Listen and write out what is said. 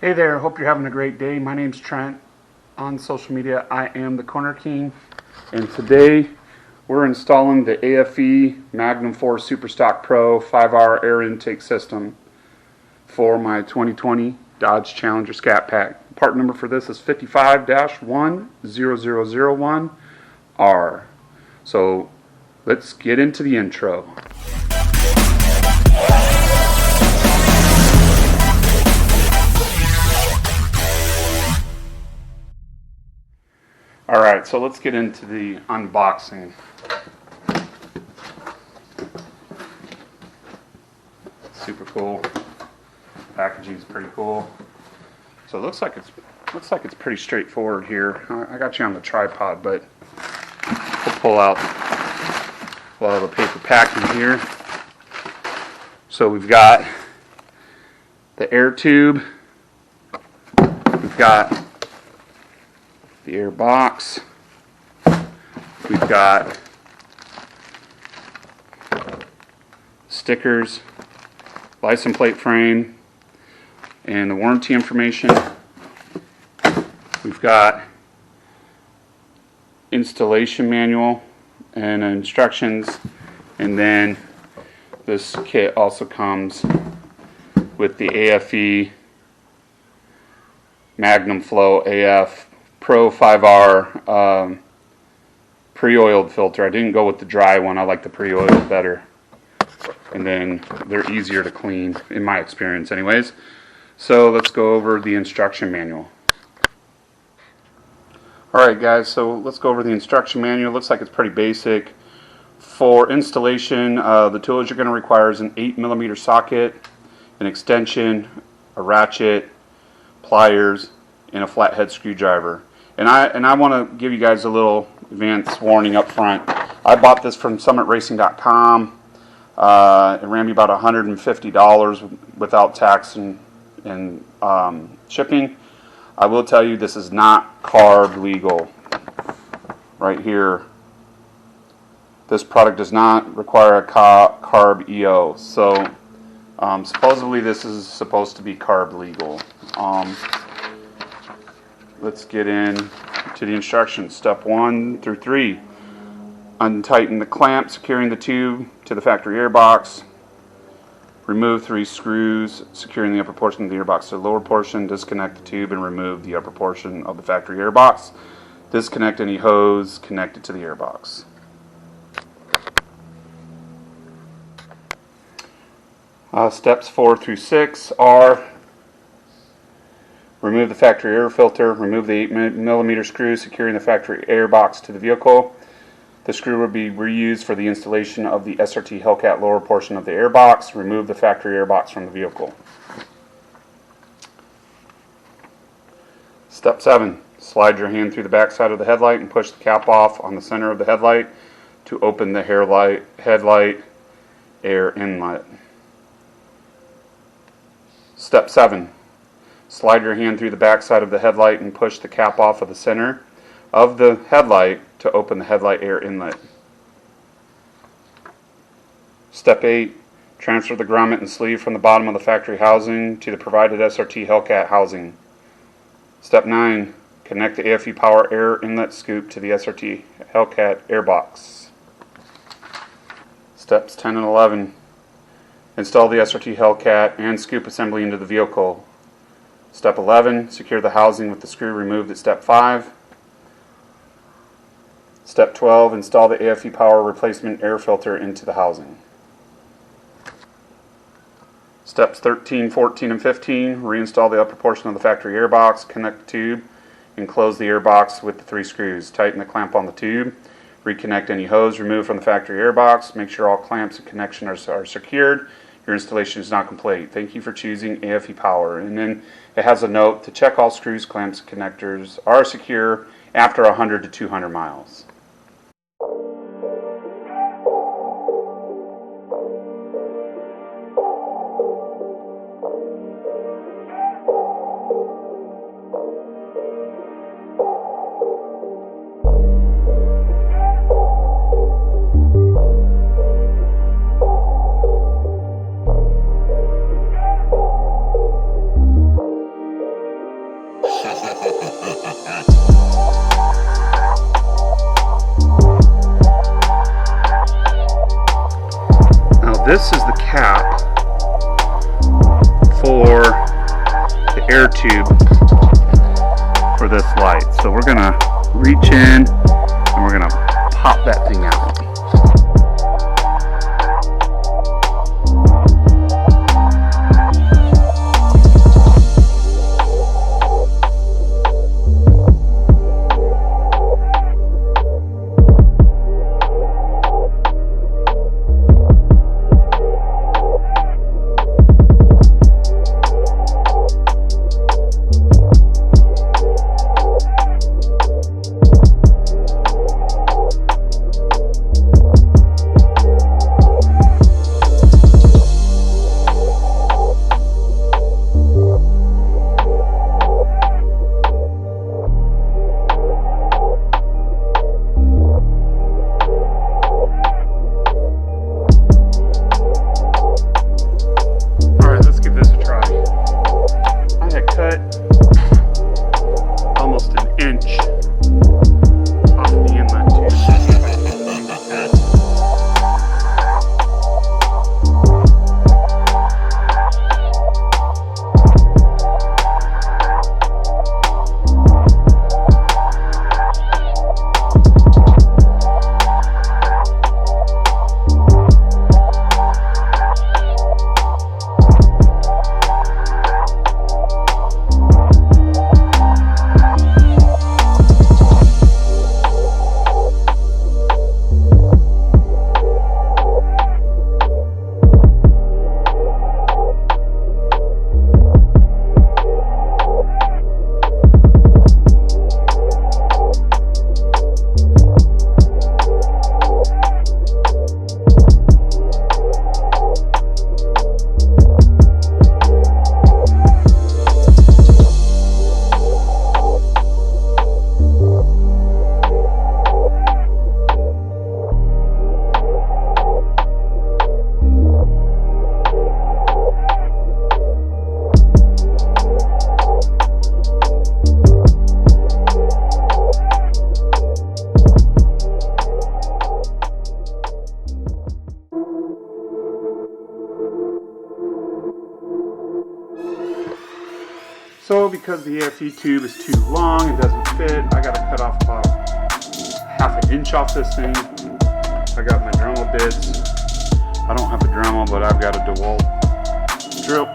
Hey there, hope you're having a great day. My name's Trent. On social media, I am the Corner King. And today, we're installing the AFE Magnum 4 Super Stock Pro 5-hour air intake system for my 2020 Dodge Challenger Scat Pack. Part number for this is 55-10001R. So, let's get into the intro. Alright, so let's get into the unboxing. Super cool. Packaging is pretty cool. So it looks like it's pretty straightforward here. I got you on the tripod, but we'll pull out the paper packing here. So we've got the air tube. We've got the air box. We've got stickers, license plate frame, and the warranty information. We've got installation manual and instructions, and then this kit also comes with the AFE Magnum Flow AF Pro 5R pre-oiled filter. I didn't go with the dry one. I like the pre-oiled better. And then they're easier to clean, in my experience anyways. So let's go over the instruction manual. Alright guys, so let's go over the instruction manual. Looks like it's pretty basic. For installation, the tools you're going to require is an 8mm socket, an extension, a ratchet, pliers, and a flathead screwdriver. And I want to give you guys a little advance warning up front. I bought this from summitracing.com. It ran me about $150 without tax and shipping. I will tell you this is not carb legal. Right here, this product does not require a carb EO. So supposedly this is supposed to be carb legal. Let's get in to the instructions. Step 1 through 3. Untighten the clamp securing the tube to the factory airbox. Remove 3 screws securing the upper portion of the airbox to the lower portion. Disconnect the tube and remove the upper portion of the factory airbox. Disconnect any hose connected to the airbox. Steps 4 through 6 are: remove the factory air filter, remove the 8mm screw securing the factory air box to the vehicle. The screw will be reused for the installation of the SRT Hellcat lower portion of the air box. Remove the factory air box from the vehicle. Step 7. Slide your hand through the back side of the headlight and push the cap off on the center of the headlight to open the headlight air inlet. Step 7. Slide your hand through the back side of the headlight and push the cap off of the center of the headlight to open the headlight air inlet. Step 8. Transfer the grommet and sleeve from the bottom of the factory housing to the provided SRT Hellcat housing. Step 9. Connect the AFE Power air inlet scoop to the SRT Hellcat airbox. Steps 10 and 11. Install the SRT Hellcat and scoop assembly into the vehicle. Step 11. Secure the housing with the screw removed at Step 5. Step 12. Install the AFE Power replacement air filter into the housing. Steps 13, 14, and 15. Reinstall the upper portion of the factory airbox. Connect the tube and close the airbox with the 3 screws. Tighten the clamp on the tube. Reconnect any hose removed from the factory airbox. Make sure all clamps and connections are secured. Your installation is not complete. Thank you for choosing AFE Power. And then it has a note to check all screws, clamps, and connectors are secure after 100 to 200 miles. tube for this light. So we're gonna reach in and we're gonna pop that thing out. So because the AFE tube is too long, it doesn't fit, I gotta cut off about ½ an inch off this thing. I got my Dremel bits. I don't have a Dremel, but I've got a DeWalt drill